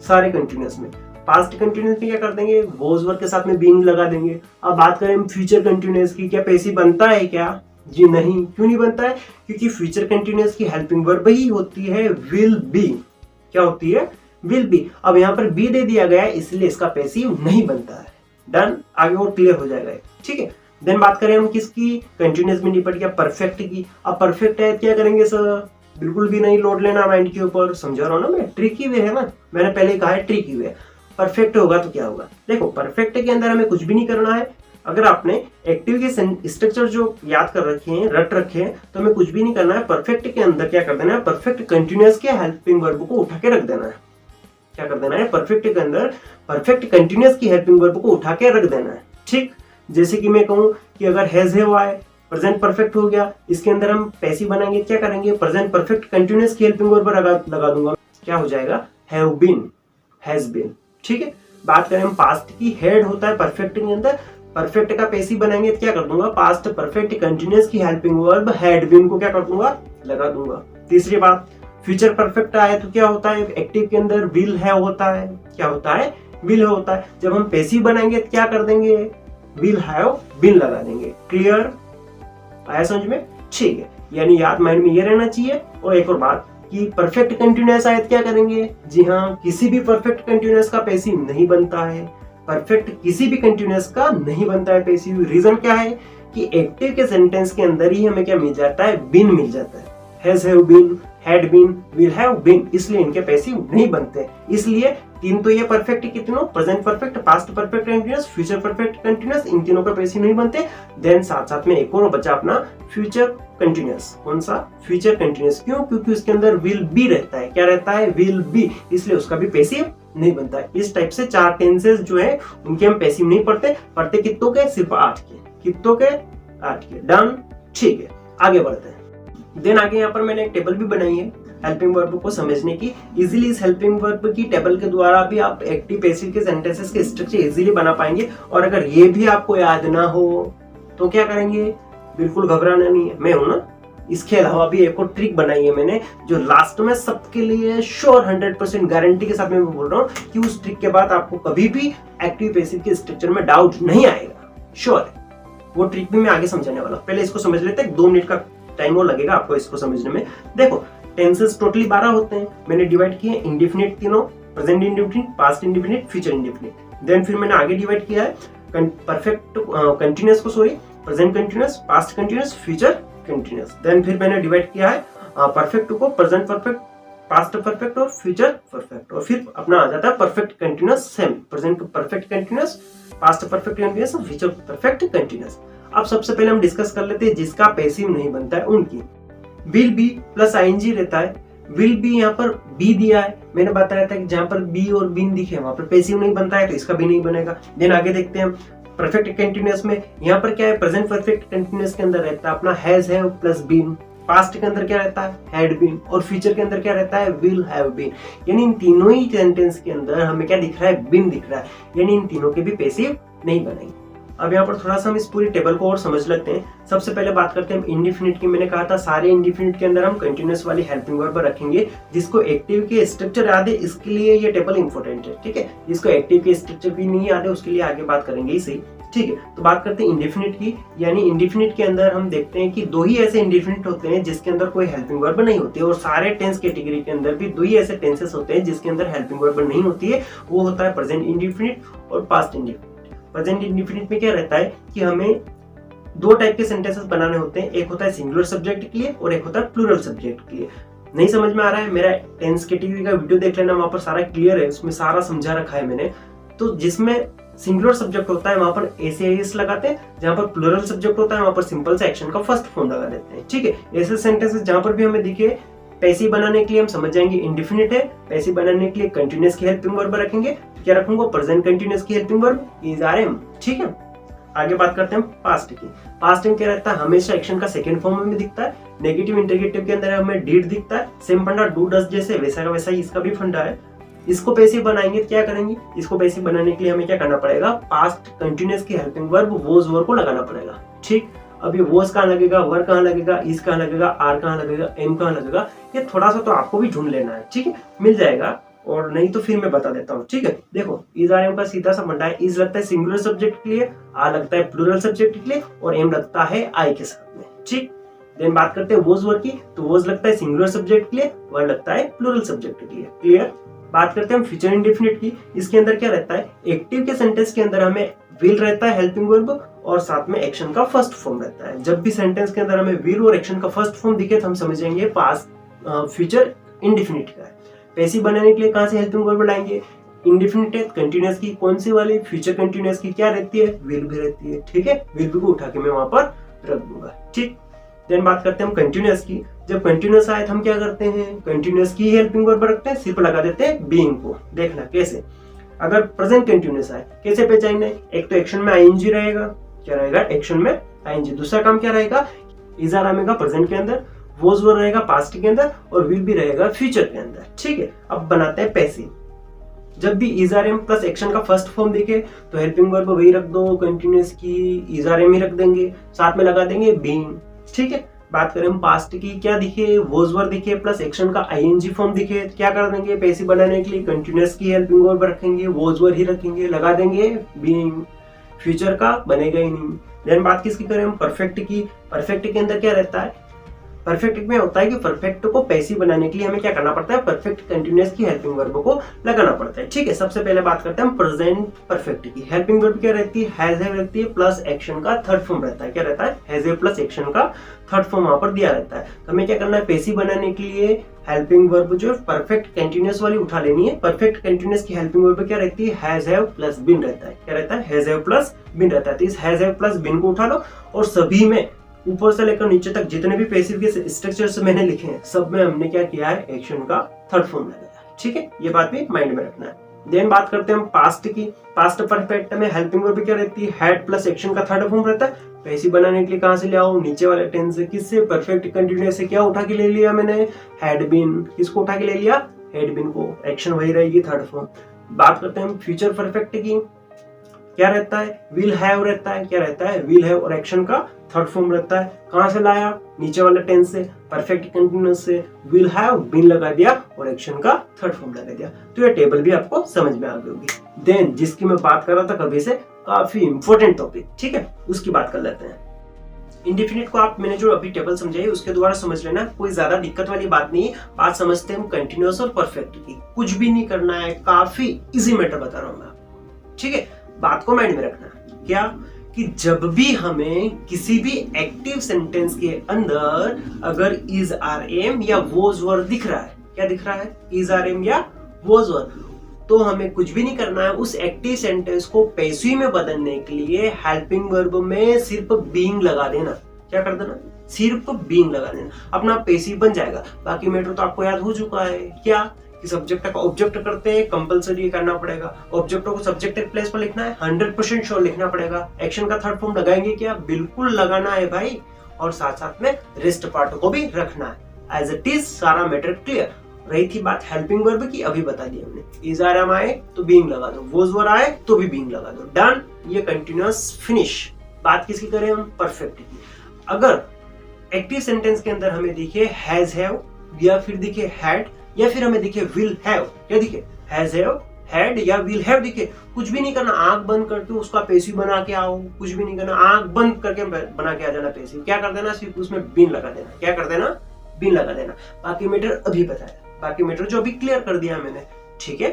सारे कंटिन्यूअस में। पास्ट कंटिन्यूअस में क्या कर देंगे, वॉज वर्ब के साथ में बीइंग लगा देंगे। अब बात करें फ्यूचर कंटिन्यूअस की, क्या पैसिव बनता है क्या? जी नहीं। क्यों नहीं बनता है? क्योंकि फ्यूचर कंटिन्यूअस की हेल्पिंग वर्ब ही होती है विल बी। क्या होती है, विल बी। अब यहाँ पर बी दे दिया गया है इसलिए इसका पैसिव नहीं बनता है। डन? आगे और क्लियर हो जाएगा, ठीक है। देन बात करें हम किसकी, कंटिन्यूअस में निपट गया परफेक्ट की। अब परफेक्ट है क्या करेंगे सर, बिल्कुल भी नहीं लोड लेना माइंड के ऊपर, समझा रहा हूं ना मैं। ट्रिकी वे है ना, मैंने पहले कहा है ट्रिकी वे। परफेक्ट होगा तो क्या होगा, देखो परफेक्ट के अंदर हमें कुछ भी नहीं करना है। अगर आपने एक्टिव के स्ट्रक्चर जो याद कर रखे हैं, रट रखे हैं, तो हमें कुछ भी नहीं करना है। परफेक्ट के अंदर क्या कर देना है, परफेक्ट कंटिन्यूअस के हेल्पिंग वर्ब को उठा के रख देना है। क्या कर देना है, परफेक्ट के अंदर परफेक्ट कंटिन्यूअस की हेल्पिंग वर्ब को उठा के रख देना है, ठीक। जैसे कि मैं कहूं कि अगर हैज है हुआ है, प्रेजेंट परफेक्ट हो गया, इसके अंदर हम पैसिव बनाएंगे, क्या करेंगे, प्रेजेंट परफेक्ट कंटिन्यूअस की हेल्पिंग वर्ब लगा दूंगा। क्या हो जाएगा, हैव बीन, हैज बीन, ठीक है। बात करें हम पास्ट की, हेड होता है परफेक्ट के अंदर, परफेक्ट का पैसिव बनाएंगे तो क्या कर दूंगा, पास्ट परफेक्ट कंटिन्यूअस की हेल्पिंग वर्ब हैड बीन को क्या कर दूंगा, लगा दूंगा। तीसरी बात, फ्यूचर परफेक्ट आए तो क्या होता है, एक्टिव के अंदर विल है होता है। क्या होता है, विल होता है। जब हम पैसिव बनाएंगे तो क्या कर देंगे, विल हैव बीन लगा देंगे। क्लियर? आया समझ में? ठीक है। यानी याद माइंड में ये रहना चाहिए। और एक और बात कि परफेक्ट कंटिन्यूअस आए तो क्या करेंगे, जी हाँ, किसी भी परफेक्ट कंटिन्यूअस का पैसिव नहीं बनता है। परफेक्ट किसी भी कंटिन्यूअस का नहीं बनता है पैसिव। रीजन क्या है कि एक्टिव के सेंटेंस के अंदर ही हमें क्या मिल जाता है, बीन मिल जाता है। Has have been, had been, will have been, इसलिए इनके पैसिव नहीं बनते। इसलिए तीन तो ये परफेक्ट कितनों, present perfect, past perfect continuous, future perfect continuous, इन तीनों का पैसिव नहीं बनते। देन साथ साथ में एक और बचा अपना फ्यूचर कंटिन्यूअस। कौन सा, फ्यूचर कंटिन्यूअस। क्यों? क्योंकि उसके अंदर विल बी रहता है। क्या रहता है, विल बी, इसलिए उसका भी पैसिव नहीं बनता है। इस टाइप से 4 टेंसेस जो है उनके हम पैसिव नहीं पढ़ते कितनों के, सिर्फ 8 के। कितनों के, 8 के। डन? ठीक है, आगे बढ़ते हैं। देन आगे यहाँ पर मैंने एक टेबल भी बनाई है हेल्पिंग वर्ब को समझने की। इजीली इस हेल्पिंग वर्ब की टेबल के द्वारा भी आप एक्टिव पैसिव के सेंटेंसेस के स्ट्रक्चर इजीली बना पाएंगे। और अगर ये भी आपको याद ना हो तो क्या करेंगे, बिल्कुल घबराना नहीं है, मैं हूं ना। इसके अलावा भी एक और ट्रिक बनाई है मैंने, जो लास्ट में सबके लिए श्योर 100% गारंटी के साथ मैं बोल रहा हूँ कि उस ट्रिक के बाद आपको कभी भी एक्टिव पैसिव के स्ट्रक्चर में डाउट नहीं आएगा, श्योर है। वो ट्रिक भी मैं आगे समझाने वाला हूँ। पहले इसको समझ लेते हैं, 2 मिनट का टाइम और लगेगा आपको इसको समझने में। देखो टेंसेस टोटली 12 होते हैं, मैंने डिवाइड किए इंडेफिनिट तीनों, present indefinite, past indefinite, future indefinite. Then फिर मैंने आगे डिवाइड किया है परफेक्ट कंटिन्यूअस को, sorry, present continuous, past continuous, future continuous. Then फिर मैंने डिवाइड किया है परफेक्ट को प्रेजेंट परफेक्ट, पास्ट परफेक्ट और फ्यूचर परफेक्ट, और फिर अपना आ जाता है perfect continuous same, present perfect continuous, past perfect continuous और फ्यूचर परफेक्ट कंटिन्यूअस। अब सबसे पहले हम डिस्कस कर लेते हैं जिसका पैसिव नहीं बनता है उनकी। विल बी प्लस आईएनजी रहता है। विल बी यहाँ पर बी दिया है, मैंने बताया था कि जहां पर बी और बीन दिखे वहां पर पैसिव नहीं बनता है, तो इसका भी नहीं बनेगा। देन आगे देखते हैं परफेक्ट कंटिन्यूअस में, यहाँ पर क्या है प्रेजेंट परफेक्ट कंटिन्यूअस के अंदर रहता है अपना has have plus been, past के अंदर क्या रहता है हैड बीन, और फ्यूचर के अंदर क्या रहता है विल हैव बीन। यानी इन तीनों ही सेंटेंस के अंदर हमें क्या दिख रहा है बीन दिख रहा है, यानी इन तीनों के भी पैसिव नहीं बनेंगे। अब यहाँ पर थोड़ा सा हम इस पूरी टेबल को और समझ लेते हैं। सबसे पहले बात करते हैं इंडिफिनिट की। मैंने कहा था सारे इंडिफिनिट के अंदर हम कंटिन्यूअस वाली हेल्पिंग वर्ब रखेंगे। जिसको एक्टिव के स्ट्रक्चर याद है इसके लिए ये टेबल इंपॉर्टेंट है, ठीक है। जिसको एक्टिव के स्ट्रक्चर भी नहीं याद है उसके लिए आगे बात करेंगे इसे, ठीक है। तो बात करते हैं इंडिफिनिट की। यानी इंडिफिनिट के अंदर हम देखते हैं कि दो ही ऐसे इंडिफिनिट होते हैं जिसके अंदर कोई हेल्पिंग वर्ब नहीं होती है, और सारे टेंस कैटेगरी के अंदर भी दो ही ऐसे टेंसेस होते हैं जिसके अंदर हेल्पिंग वर्ब नहीं होती है। वो होता है प्रेजेंट इंडिफिनिट और पास्ट इंडिफिनिट। प्रेजेंट इंडिफिनिट में क्या रहता है कि हमें दो टाइप के सेंटेंसेस बनाने होते हैं, एक होता है सिंगुलर सब्जेक्ट के लिए और एक होता है प्लूरल सब्जेक्ट के लिए। नहीं समझ में आ रहा है मेरा टेंस कैटेगरी का वीडियो देख लेना, वहां पर सारा क्लियर है, उसमें सारा समझा रखा है मैंने। तो जिसमें सिंगुलर सब्जेक्ट होता है वहां पर एस लगाते हैं, जहां पर प्लूरल सब्जेक्ट होता है वहां पर सिंपल से एक्शन का फर्स्ट फॉर्म लगा देते हैं, ठीक है। ऐसे सेंटेंसेस जहां पर भी हमें दिखे पैसिव बनाने के लिए हम समझ जाएंगे इंडिफिनिट है, पैसिव बनाने के लिए कंटिन्यूअस की हेल्पिंग वर्ब रखेंगे। क्या रखूंगा प्रेजेंट कंटिन्यूअस की helping verb is are am, ठीक है। आगे बात करते हैं पास्ट की। पास्ट में क्या रहता है हमेशा एक्शन का सेकंड फॉर्म में दिखता है। नेगेटिव इंटरगेटिव के अंदर हमें डिड दिखता है, सेम फंडा डू डज जैसे वैसा का वैसा ही इसका भी फंडा है। इसको पैसिव बनाएंगे तो क्या करेंगे, इसको पैसिव बनाने के लिए हमें क्या करना पड़ेगा पास्ट कंटिन्यूअस की हेल्पिंग वर्ब वोज वर को लगाना पड़ेगा, ठीक। अब ये वोज कहाँ लगेगा, वर कहाँ लगेगा, इज कहाँ लगेगा, आर कहाँ लगेगा, एम कहाँ लगेगा, ये थोड़ा सा तो आपको भी ढूंढ लेना है, ठीक है। मिल जाएगा और नहीं तो फिर मैं बता देता हूँ, ठीक है। देखो इज आर एम का सीधा सा फंडा है, इज लगता है सिंगुलर सब्जेक्ट के लिए, आर लगता है प्लूरल सब्जेक्ट के लिए और एम लगता है आई के साथ में, ठीक। देन बात करते हैं वोज वर की, तो वोज लगता है सिंगुलर सब्जेक्ट के लिए, वर लगता है प्लूरल सब्जेक्ट के लिए, क्लियर। बात करते हैं हम फ्यूचर इंडेफिनिट की। इसके अंदर क्या रहता है एक्टिव के सेंटेंस के अंदर हमें विल रहता है हेल्पिंग वर्ब और साथ में एक्शन का फर्स्ट फॉर्म रहता है। जब भी सेंटेंस के अंदर हमें विल और एक्शन का फर्स्ट फॉर्म दिखे तो हम समझेंगे पास्ट फ्यूचर इंडेफिनिट का है। पैसिव बनाने के लिए कहां से हेल्पिंग वर्ब लाएंगे, इंडेफिनिट है कंटिन्यूअस की, कौन सी वाली फ्यूचर कंटिन्यूअस की क्या रहती है विल भी रहती है, ठीक है। विल भी को उठा के मैं वहां पर रख दूंगा, ठीक। देन बात करते हैं हम कंटिन्यूअस की। जब कंटिन्यूअस आए तो हम क्या करते हैं कंटिन्यूअस की हेल्पिंग वर्ब रखते हैं, सिर्फ लगा देते हैं बीइंग को। देखना कैसे, अगर प्रेजेंट कंटिन्यूअस आए कैसे पहचानना है, एक तो एक्शन में आईएनजी रहेगा, क्या रहेगा एक्शन में आईएनजी। दूसरा काम क्या रहेगा इज आर आएगा प्रेजेंट के अंदर, वोज वर रहेगा पास्ट के अंदर और विल भी रहेगा फ्यूचर के अंदर, ठीक है। अब बनाते हैं पैसिव। जब भी is are am plus action का फर्स्ट फॉर्म दिखे तो हेल्पिंग वर्ब वही रख दो, कंटिन्यूअस की इज आर एम ही रख देंगे, साथ में लगा देंगे बीइंग, ठीक है। बात करें हम पास्ट की, क्या दिखे वोज वर दिखे प्लस एक्शन का आईएनजी फॉर्म दिखे, क्या कर देंगे पैसिव बनाने के लिए कंटिन्यूअस की हेल्पिंग वर्ब रखेंगे, वोज वर ही रखेंगे, लगा देंगे बीइंग, फ्यूचर का बनेगा ही नहीं। देन बात किसकी करें हम परफेक्ट की। परफेक्ट के अंदर क्या रहता है, परफेक्ट में होता है कि परफेक्ट को पैसिव बनाने के लिए हमें क्या करना पड़ता है परफेक्ट कंटिन्यूअस की हेल्पिंग वर्ब को लगाना पड़ता है, ठीक है। सबसे पहले बात करते हैं हम प्रेजेंट परफेक्ट की। हेल्पिंग वर्ब क्या रहती है हैज हैव रहती है प्लस एक्शन का थर्ड फॉर्म रहता है, क्या रहता है हैज हैव प्लस एक्शन का थर्ड फॉर्म वहां पर दिया रहता है। तो हमें क्या करना है पैसिव बनाने के लिए हेल्पिंग वर्ब जो परफेक्ट कंटिन्यूअस वाली उठा लेनी है। परफेक्ट कंटिन्यूअस की हेल्पिंग वर्ब क्या रहती है हैज हैव प्लस बीन रहता है, क्या रहता है हैज हैव प्लस बीन रहता है। तो इस हैज हैव प्लस बीन को उठा लो और सभी में ऊपर से लेकर नीचे तक जितने भी पैसिव के स्ट्रक्चर्स मैंने लिखे हैं सब में हमने क्या किया है एक्शन का थर्ड फॉर्म लगाया है, ठीक है। ये बात भी माइंड में रखना है। देन बात करते हैं हम पास्ट की। पास्ट परफेक्ट में हेल्पिंग वर्ब क्या रहती है हैड प्लस एक्शन का थर्ड फॉर्म रहता है। पैसिव बनाने के लिए कहां से ले आओ नीचे वाले टेंस से, किससे परफेक्ट कंटिन्यूअस से क्या उठा के ले लिया मैंने हैड बीन, किसको उठा के ले लिया हैड बीन को, एक्शन वही रहेगी थर्ड फॉर्म। बात करते हैं हम फ्यूचर परफेक्ट की, क्या रहता है विल हैव रहता है, क्या रहता है विल हैव और एक्शन का थर्ड फॉर्म रहता है। कहां से लाया नीचे वाले टेंस से, परफेक्ट कंटिन्यूअस से, विल हैव बीन लगा दिया और एक्शन का थर्ड फॉर्म लगा दिया। तो ये टेबल भी आपको समझ में आ गई होगी। देन जिसकी मैं बात कर रहा था कभी से काफी इंपॉर्टेंट टॉपिक, ठीक है, उसकी बात कर लेते हैं। इंडेफिनिट को आप मैंने जो अभी टेबल समझाई उसके द्वारा समझ लेना, कोई ज्यादा दिक्कत वाली बात नहीं है। बात समझते हैं हम कंटिन्यूअस और परफेक्ट की, कुछ भी नहीं करना है, काफी इजी मैटर बता रहा हूं मैं आपको, ठीक है। बात को माइंड में रखना क्या कि जब भी हमें किसी भी एक्टिव सेंटेंस के अंदर अगर इज आर एम या वॉज वर दिख रहा है, क्या दिख रहा है, इज आर एम या वॉज वर, तो हमें कुछ भी नहीं करना है। उस एक्टिव सेंटेंस को पैसिव में बदलने के लिए हेल्पिंग वर्ब में सिर्फ बीइंग लगा देना। क्या कर देना, सिर्फ बीइंग लगा देना, अपना पैसिव बन जाएगा। बाकी मैटर तो आपको याद हो चुका है, क्या कि सब्जेक्ट का ऑब्जेक्ट करते हैं, कंपलसरी करना पड़ेगा। ऑब्जेक्ट को सब्जेक्ट के प्लेस पर लिखना है, 100% श्योर लिखना पड़ेगा। एक्शन का थर्ड फॉर्म लगाएंगे क्या, बिल्कुल लगाना है भाई, और साथ साथ में रेस्ट पार्ट को भी रखना है। एज इट इज सारा मैटर क्लियर। रही थी बात हेल्पिंग वर्ब की, अभी बता दिया हमने, इज आर एम आए तो बीइंग लगा दो, वॉज वर आए तो भी बीइंग लगा दो, डन। ये कंटिन्यूअस फिनिश। बात किसकी करें हम, परफेक्ट की। अगर एक्टिव सेंटेंस के अंदर हमें दिखे हैज हैव, या फिर दिखे हैड, या फिर हमें दिखे विल हैव, क्या दिखे, हैज हैव, हैड या विल हैव दिखे, कुछ भी नहीं करना, आंख बंद करके उसका पैसिव बना के आओ। कुछ भी नहीं करना, आंख बंद करके बना के आ जाना पैसिव। क्या कर देना, सिर्फ उसमें बीन लगा देना। क्या कर देना, बीन लगा देना। बाकी मैटर अभी बताया, बाकी मैटर जो अभी क्लियर कर दिया मैंने, ठीक है।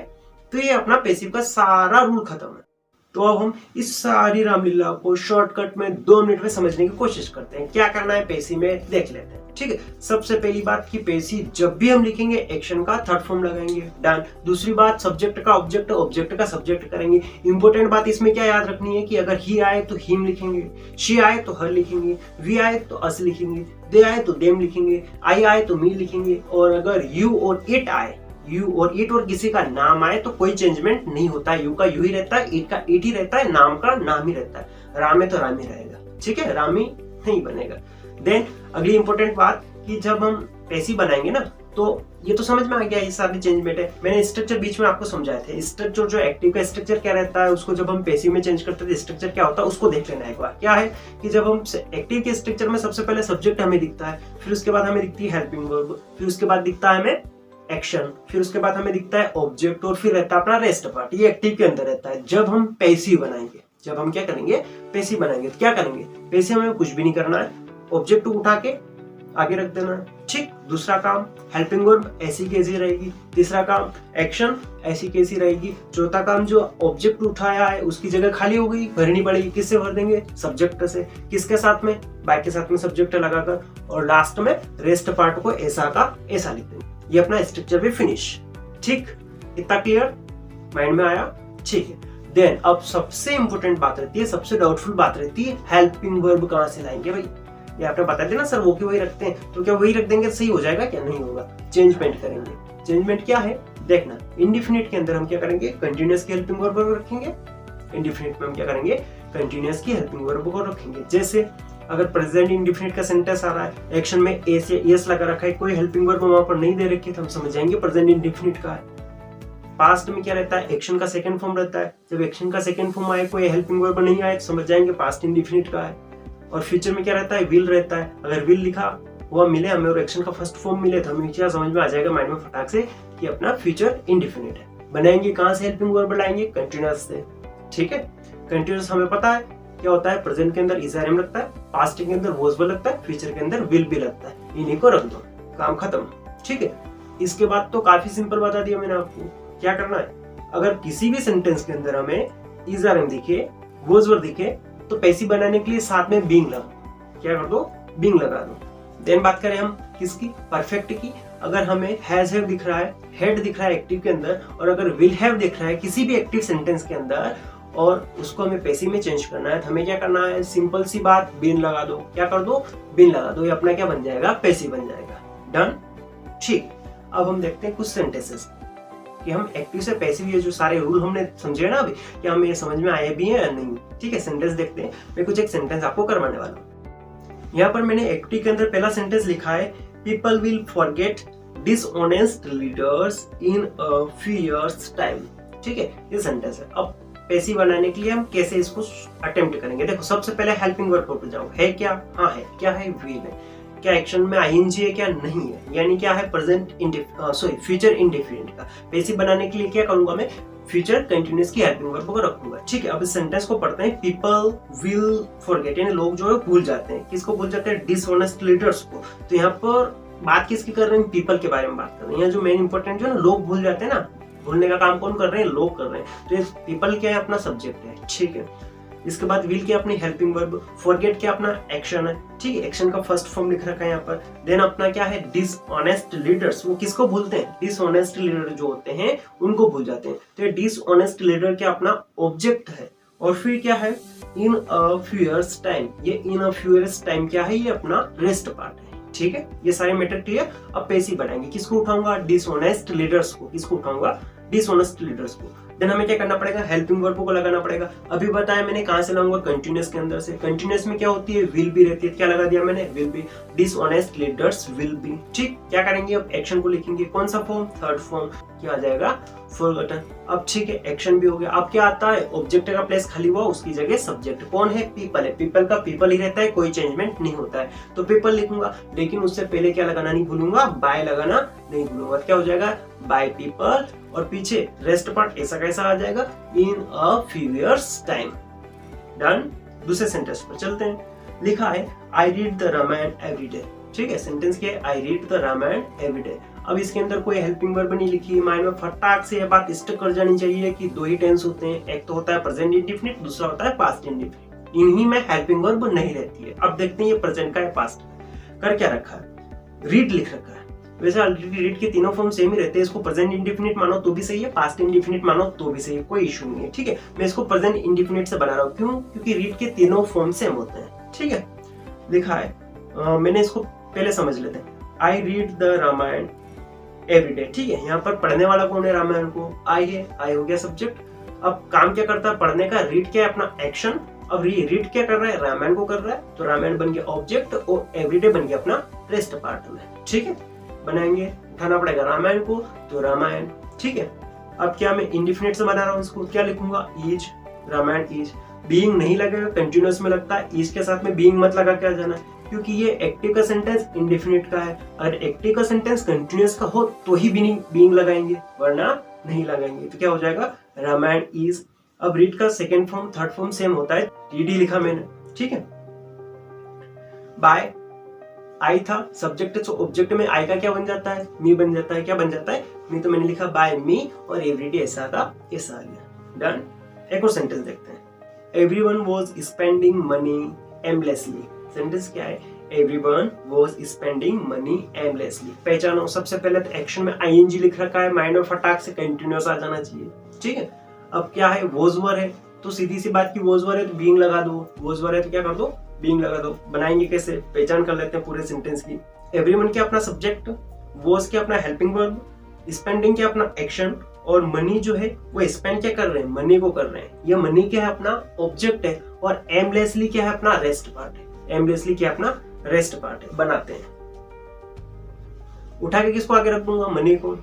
तो ये अपना पैसिव का सारा रूल खत्म है। तो अब हम इस सारी रामलीला को शॉर्टकट में 2 मिनट में समझने की कोशिश करते हैं। क्या करना है पैसिव में देख लेते हैं, ठीक है। सबसे पहली बात कि पैसिव जब भी हम लिखेंगे एक्शन का थर्ड फॉर्म लगाएंगे, डन। दूसरी बात, सब्जेक्ट का ऑब्जेक्ट, ऑब्जेक्ट का सब्जेक्ट करेंगे। इंपॉर्टेंट बात इसमें क्या याद रखनी है कि अगर ही आए तो हिम लिखेंगे, शी आए तो हर लिखेंगे, वी आए तो अस लिखेंगे, दे आए तो देम लिखेंगे, आई आए तो मी लिखेंगे, और अगर यू और इट आए, यू और इट और किसी का नाम आए तो कोई चेंजमेंट नहीं होता है। यू का यू ही रहता है, इट का इट ही रहता है, नाम का नाम ही रहता है। राम है तो राम ही रहेगा, ठीक है, रामी नहीं बनेगा। देन अगली इंपॉर्टेंट बात कि जब हम पैसिव बनाएंगे ना, तो ये तो समझ में आ गया, ये सारी चेंजमेंट है। मैंने स्ट्रक्चर बीच में आपको समझाए थे। स्ट्रक्चर जो एक्टिव का स्ट्रक्चर क्या रहता है, उसको जब हम पैसिव में चेंज करते हैं स्ट्रक्चर क्या होता है, उसको देख लेना एक बार। क्या है कि जब हम एक्टिव के स्ट्रक्चर में सबसे पहले सब्जेक्ट हमें दिखता है, फिर उसके बाद हमें दिखती है हेल्पिंग वर्ब, फिर उसके बाद दिखता है हमें एक्शन, फिर उसके बाद हमें दिखता है ऑब्जेक्ट, और फिर रहता है अपना रेस्ट पार्ट। ये एक्टिव के अंदर रहता है। जब हम पैसिव बनाएंगे, जब हम क्या करेंगे, पैसिव बनाएंगे, तो क्या करेंगे, पैसिव हमें कुछ भी नहीं करना है, ऑब्जेक्ट को उठा के आगे रख देना है, ठीक। दूसरा काम हेल्पिंग वर्ब ऐसी कैसी रहेगी, तीसरा काम एक्शन ऐसी कैसी रहेगी, चौथा काम जो ऑब्जेक्ट उठाया है उसकी जगह खाली हो गई, भरनी पड़ेगी, किससे भर देंगे, सब्जेक्ट से। किसके साथ में, बाय के साथ में सब्जेक्ट लगाकर, और लास्ट में रेस्ट पार्ट को ऐसा का ऐसा लिख देंगे। ये अपना स्ट्रक्चर भी फिनिश, ठीक। इतना क्लियर माइंड में आया, ठीक है। देन अब सबसे इंपॉर्टेंट बात रहती है, सबसे डाउटफुल बात रहती है, हेल्पिंग वर्ब कहां से लाएंगे भाई। ये आपने बता दिया ना सर, वो क्यों वही रखते हैं, तो क्या वही रख देंगे सही हो जाएगा, क्या नहीं होगा, चेंजमेंट करेंगे। चेंजमेंट क्या है देखना, इंडिफिनिट के अंदर हम क्या करेंगे, कंटिन्यूअस की हेल्पिंग वर्ब रखेंगे। इंडिफिनिट में हम क्या करेंगे, कंटिन्यूअस की हेल्पिंग वर्ब को रखेंगे। जैसे अगर प्रेजेंट इंडिफिनिट का सेंटेंस आ रहा है, एक्शन में ए से एस लगा रखा है, कोई हेल्पिंग वर्ब वहां पर नहीं दे रखी है, तो हम समझ जाएंगे प्रेजेंट इंडिफिनिट का है। पास्ट में क्या रहता है, एक्शन का सेकंड फॉर्म रहता है, जब एक्शन का सेकंड फॉर्म आए कोई हेल्पिंग वर्ब नहीं आए तो समझ जाएंगे पास्ट इंडिफिनिट का है। और फ्यूचर में क्या रहता है, विल रहता है, अगर विल लिखा हुआ मिले हमें और एक्शन का फर्स्ट फॉर्म मिले तो हमें क्या समझ में आ जाएगा माइंड में फटाक से कि अपना फ्यूचर इंडिफिनिट है। बनाएंगे कहां से हेल्पिंग वर्ब लाएंगे, कंटिन्यूअस से, ठीक है। कंटिन्यूअस हमें पता है क्या होता है, प्रेजेंट के अंदर इज आर एम लगता है, पास्ट के अंदर वॉज विल लगता है, फ्यूचर के अंदर विल भी लगता है। इन्हीं को रख दो, काम खत्म, ठीक है। इसके बाद तो काफी सिंपल बता दिया मैंने आपको क्या करना है। अगर किसी भी सेंटेंस के अंदर हमें इज आर एम दिखे, वॉज वर दिखे, तो पैसिव बनाने के लिए साथ में बीइंग लगा, क्या कर दो, बीइंग लगा दो। देन बात करें हम किसकी, परफेक्ट की। अगर हमें हैज हैव दिख रहा है, हेड दिख रहा है एक्टिव के अंदर, और अगर विल हैव दिख रहा है किसी भी एक्टिव सेंटेंस के अंदर, और उसको हमें पैसिव में चेंज करना है, तो हमें क्या करना है, सिंपल सी बात, बीन लगा दो। क्या कर दो, बीन लगा दो, ये अपना क्या बन जाएगा, पैसिव बन जाएगा, डन, ठीक। अब हम देखते हैं कुछ सेंटेंसेस कि हम एक्टिव से पैसिव, ये जो सारे रूल हमने समझे ना अभी, क्या हमें ये समझ में आए भी हैं या नहीं, ठीक है। सेंटेंस देखते हैं, मैं कुछ एक सेंटेंस आपको करवाने वाला हूँ। यहाँ पर मैंने एक्टिव के अंदर पहला सेंटेंस लिखा है, people will forget dishonest leaders in a few years time, ठीक है, ये सेंटेंस है। अब पैसिव बनाने के लिए हम कैसे इसको अटेम्प्ट करेंगे, देखो सबसे पहले हेल्पिंग वर्ब पर जाओ, है क्या, हाँ है, क्या है, विल है, क्या एक्शन में आईएनजी है क्या, नहीं है, यानी क्या है, प्रेजेंट फ्यूचर इंडेफिनिट का। पैसिव बनाने के लिए क्या करूंगा मैं, फ्यूचर कंटिन्यूअस की हेल्पिंग वर्ब को रखूंगा, ठीक है। अब इस सेंटेंस को पढ़ते हैं, पीपल विल फॉरगेट, यानी लोग जो है भूल जाते हैं, किसको भूल जाते हैं, डिसऑनेस्ट लीडर्स को। तो यहाँ पर बात किसकी कर रहे हैं, पीपल के बारे में बात कर रहे हैं। यहाँ जो मेन इंपॉर्टेंट जो है ना, लोग भूल जाते हैं ना, भूलने का काम कौन कर रहे हैं, लोग कर रहे हैं। तो ये पीपल क्या है, अपना सब्जेक्ट है, ठीक है। इसके बाद विल क्या अपनी हेल्पिंग वर्ब, फॉरगेट क्या अपना एक्शन है, ठीक है, एक्शन का फर्स्ट फॉर्म लिख रखा है यहाँ पर। देन अपना क्या है डिसऑनेस्ट लीडर्स, वो किसको भूलते हैं, डिसऑनेस्ट लीडर जो होते हैं उनको भूल जाते हैं। तो ये डिसऑनेस्ट लीडर क्या अपना ऑब्जेक्ट है। और फिर क्या है इन अ फ्यू इयर्स टाइम, ये इन अ फ्यू इयर्स टाइम क्या है, ये अपना रेस्ट पार्ट है, ठीक है। ये सारे मैटर क्लियर। अब पैसिव बनाएंगे, किसको उठाऊंगा, डिसऑनेस्ट लीडर्स को, किसको उठाऊंगा, डिसऑनेस्ट लीडर्स को। देन हमें क्या करना पड़ेगा, हेल्पिंग वर्ब को लगाना पड़ेगा। अभी बताया मैंने कहां से लाऊंगा, कंटिन्यूअस के अंदर से। कंटिन्यूअस में क्या होती है, विल बी रहती है, क्या लगा दिया मैंने, will be, dishonest leaders will be, ठीक। क्या करेंगे, अब एक्शन को लिखेंगे, कौन सा फॉर्म, थर्ड फॉर्म, क्या आ जाएगा, फॉरगॉटन। अब ठीक है, एक्शन भी हो गया। अब क्या आता है, ऑब्जेक्ट का प्लेस खाली हुआ, उसकी जगह सब्जेक्ट कौन है, पीपल है, पीपल का पीपल ही रहता है, कोई चेंजमेंट नहीं होता है, तो पीपल लिखूंगा। लेकिन उससे पहले क्या लगाना नहीं भूलूंगा, बाय लगाना नहीं भूलूंगा। क्या हो जाएगा, बाय पीपल, और पीछे रेस्ट पार्ट ऐसा कैसा आ जाएगा, in a few years time. Done. दूसरे सेंटेंस पर चलते हैं। लिखा है I read the Ramayana every day, ठीक है, सेंटेंस क्या है, I read the Ramayana every day. अब इसके अंदर कोई हेल्पिंग वर्ब नहीं लिखी, माइंड में फटाक से ये बात स्टक कर जानी चाहिए कि दो ही टेंस होते हैं, एक तो होता है प्रेजेंट इंडेफिनिट, दूसरा होता है पास्ट इंडेफिनिट। इन्हीं में हेल्पिंग वर्ब नहीं रहती है। अब देखते हैं ये प्रेजेंट का है, पास्ट कर क्या रखा है, रीड लिख रखा है। वैसे रीड के तीनों फॉर्म सेम ही रहते हैं, इसको प्रेजेंट इंडेफिनिट मानो तो भी सही है, पास्ट इंडेफिनिट मानो तो भी सही है, कोई इशू नहीं है, ठीक है। मैं इसको प्रेजेंट इंडेफिनिट से बना रहा हूँ, क्यों, क्योंकि रीड के तीनों फॉर्म सेम होते हैं, ठीक है। लिखा है मैंने इसको पहले समझ लेते हैं, I read the Ramayana every day, ठीक है। यहाँ पर पढ़ने वाला कौन है, रामायण को, आई है, आई हो गया सब्जेक्ट। अब काम क्या करता है पढ़ने का, रीड क्या है अपना एक्शन। अब रीड क्या कर रहा है, रामायण को कर रहा है, तो रामायण बन गया ऑब्जेक्ट और एवरीडे बन गया अपना रेस्ट पार्ट में, ठीक है। बनाएंगे, उठाना पड़ेगा रामायण को, तो रामायण, ठीक है। अब क्या मैं इंडेफिनिट से बना रहा हूँ इसको, क्या लिखूंगा, इज, रामायण इज। बीइंग नहीं लगेगा, कंटिन्यूअस में लगता है, इज के साथ में बीइंग मत लगा क्या जाना, क्योंकि ये एक्टिव का सेंटेंस इंडेफिनिट का है। अगर एक्टिव का सेंटेंस कंटिन्यूअस का हो तो ही बीइंग लगाएंगे, वरना नहीं लगाएंगे। तो क्या हो जाएगा, रामायण इज। अब रीड का second form third form same होता है, रीड ही लिखा मैंने, ठीक है। बाय आई था सब्जेक्ट, तो ऑब्जेक्ट में आई का क्या बन जाता है, मी बन जाता है, क्या बन जाता है, मी। तो मैंने लिखा बाय मी, और एवरीडे ऐसा था, ऐसा आ गया। डन। एक और सेंटेंस देखते हैं, everyone was spending money aimlessly. Sentence क्या है, everyone was spending money aimlessly. पहचानो, सबसे पहले तो एक्शन में आईएनजी लिख रखा है, माइंड में फटाक से कंटिन्यूअस आ जाना चाहिए, ठीक है। अब क्या है, वॉज वर है, तो सीधी सी बात की वॉज वर है तो बीइंग लगा दो, वॉज वर है तो क्या कर दो, बीइंग लगा दो। बनाएंगे कैसे, पहचान कर लेते हैं पूरे सेंटेंस की। एवरीवन क्या अपना सब्जेक्ट, वॉज क्या अपना हेल्पिंग वर्ब, स्पेंडिंग क्या अपना एक्शन, और मनी जो है वो स्पेंड क्या कर रहे हैं, मनी को कर रहे हैं। ये मनी क्या है अपना ऑब्जेक्ट है, और एमलेसली क्या है अपना रेस्ट पार्ट है। एमलेसली क्या अपना रेस्ट पार्ट है। बनाते हैं, उठा के किसको आगे रख दूंगा, मनी को।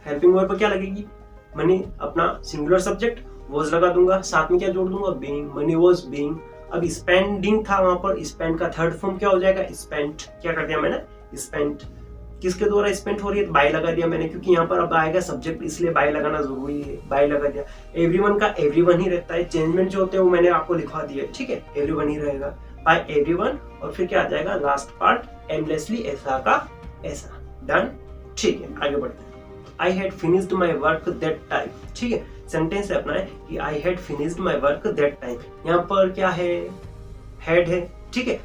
हेल्पिंग वर्ब पर क्या लगेगी, मनी अपना सिंगुलर सब्जेक्ट, वॉज लगा दूंगा, साथ में क्या जोड़ दूंगा, बीइंग, मनी वॉज बीइंग। अब स्पेंडिंग था वहां पर, स्पेंड का थर्ड फॉर्म क्या हो जाएगा, स्पेंट। क्या कर दिया मैंने, स्पेंट। किसके द्वारा स्पेंट हो रही है, बाय लगा दिया मैंने, क्योंकि यहाँ पर अब आएगा सब्जेक्ट, इसलिए बाय लगाना जरूरी है, बाय लगा दिया। एवरीवन का एवरीवन ही रहता है, चेंजमेंट जो होते हैं वो मैंने आपको लिखवा दिया, ठीक है, एवरीवन ही रहेगा, बाय एवरीवन। और फिर क्या आ जाएगा, लास्ट पार्ट एमलेसली, ऐसा का ऐसा। डन, ठीक है, आगे बढ़ते हैं। I had finished my work that time, ठीक है। सेंटेंस है अपना है कि I had finished my work that time. यहाँ पर क्या है, हैड है, ठीक है।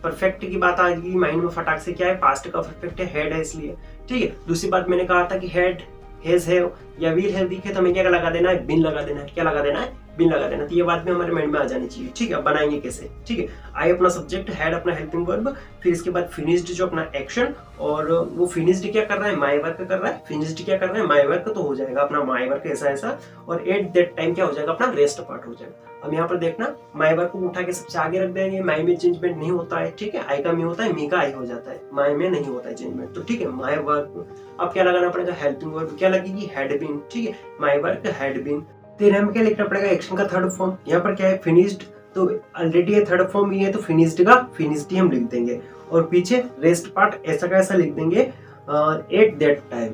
परफेक्ट की बात आ गई माइंड में फटाक से, क्या है, पास्ट का परफेक्ट है, हैड है इसलिए, ठीक है। दूसरी बात मैंने कहा था कि हैड, हैज है या विल है दिखे तो हमें क्या लगा देना है, बिन लगा देना है। क्या लगा देना है, बिन लगा देना। तो ये बात भी हमारे माइंड में आ जानी चाहिए, ठीक है। अब बनाएंगे कैसे, ठीक है। आई अपना सब्जेक्ट, हैड अपना हेल्पिंग वर्ब, फिर इसके बाद फिनिश्ड जो अपना एक्शन, और वो फिनिश्ड क्या कर रहा है, माई वर्क कर रहा है, फिनिश्ड क्या कर रहा है, माई वर्क, तो हो जाएगा अपना माई वर्क ऐसा ऐसा। और एट दैट टाइम क्या हो जाएगा, अपना रेस्ट पार्ट हो जाएगा। अब यहाँ पर देखना, माई वर्क को उठा के सबसे आगे रख देंगे, माई में चेंजमेंट नहीं होता है, ठीक है। आई का मी होता है, मी का आई हो जाता है, माई में नहीं होता है चेंजमेंट, तो ठीक है, माई वर्क। अब क्या लगाना पड़ेगा, हेल्पिंग वर्ब क्या लगेगी, हैड बीन, ठीक है, माई वर्क हैड बीन। फिर हमें क्या लिखना पड़ेगा, एक्शन का थर्ड फॉर्म। यहाँ पर क्या है, फिनिश्ड, तो ऑलरेडी ये थर्ड फॉर्म ही है, तो फिनिश्ड का फिनिश्ड ही हम लिख देंगे, और पीछे रेस्ट पार्ट ऐसा का ऐसा लिख देंगे, एट दैट टाइम,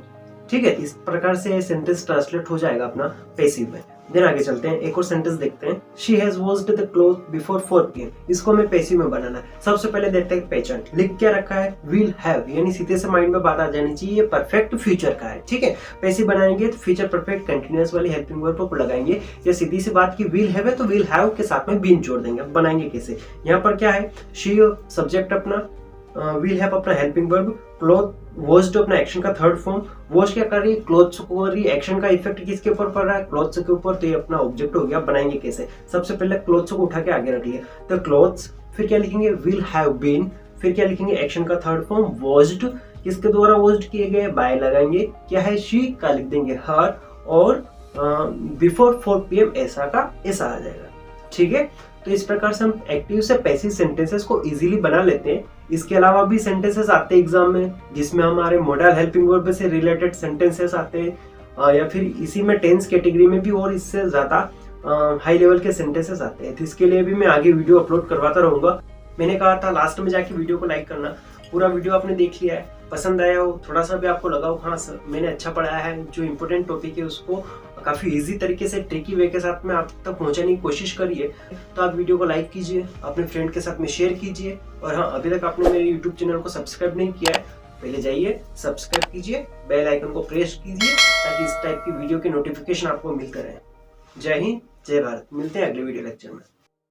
ठीक है। इस प्रकार से सेंटेंस ट्रांसलेट हो जाएगा अपना पैसिव में। देन आगे चलते हैं, एक और सेंटेंस देखते हैं। She has washed the cloth before 4 PM। इसको हमें पैसिव में बनाना है। सबसे पहले देखते हैं पहचान, लिख क्या रखा है, विल हैव, यानी सीधे से माइंड में बात आ जानी चाहिए, ये परफेक्ट फ्यूचर का है, ठीक है। पैसिव बनाएंगे तो फ्यूचर परफेक्ट कंटिन्यूअस वाली हेल्पिंग वर्ब को लगाएंगे, या सीधी सी बात की विल हैव है तो विल हैव के साथ में बीन जोड़ देंगे। बनाएंगे कैसे, यहाँ पर क्या है, शी सब्जेक्ट अपना, विल हैव अपना हेल्पिंग वर्ब, क्लॉथ वॉश्ड अपना एक्शन का थर्ड फॉर्म, वॉश क्या कर रही है, क्लॉथ्स को कर रही है, एक्शन का इफेक्ट किसके ऊपर पड़ रहा है, क्लॉथ्स के ऊपर, तो ये अपना ऑब्जेक्ट हो गया। बनाएंगे कैसे, सबसे पहले क्लॉथ्स को उठा के आगे रख लिया, तो क्लॉथ्स, फिर क्या लिखेंगे, विल हैव बीन, फिर क्या लिखेंगे, एक्शन का थर्ड फॉर्म वॉश्ड, किसके द्वारा वॉश्ड किए गए, बाय लगाएंगे, क्या है, शी का लिख देंगे हर, और बिफोर 4 PM ऐसा का ऐसा आ जाएगा, ठीक है। तो इस प्रकार से हम एक्टिव से पैसिव सेंटेंसेस को इजीली बना लेते हैं। इसके अलावा भी सेंटेंसेस आते हैं एग्जाम में, जिसमें हमारे मॉडल हेल्पिंग वर्ब से रिलेटेड सेंटेंसेस आते हैं, या फिर इसी में टेंस कैटेगरी में भी और इससे ज्यादा हाई लेवल के सेंटेंसेस आते हैं। तो इसके लिए भी मैं आगे वीडियो अपलोड करवाता रहूंगा। मैंने कहा था लास्ट में जाके वीडियो को लाइक करना, पूरा वीडियो आपने देख लिया है, पसंद आया हो, थोड़ा सा भी आपको लगा हो हाँ सर मैंने अच्छा पढ़ाया है, जो इम्पोर्टेंट टॉपिक है उसको काफ़ी इजी तरीके से ट्रिकी वे के साथ में आप तक पहुंचाने की कोशिश करिए, तो आप वीडियो को लाइक कीजिए, अपने फ्रेंड के साथ में शेयर कीजिए, और हाँ अभी तक आपने मेरे यूट्यूब चैनल को सब्सक्राइब नहीं किया है, पहले जाइए सब्सक्राइब कीजिए, बेल आइकन को प्रेस कीजिए, ताकि इस टाइप की वीडियो के नोटिफिकेशन आपको मिलते रहे। जय हिंद, जय भारत, मिलते हैं अगले वीडियो लेक्चर में।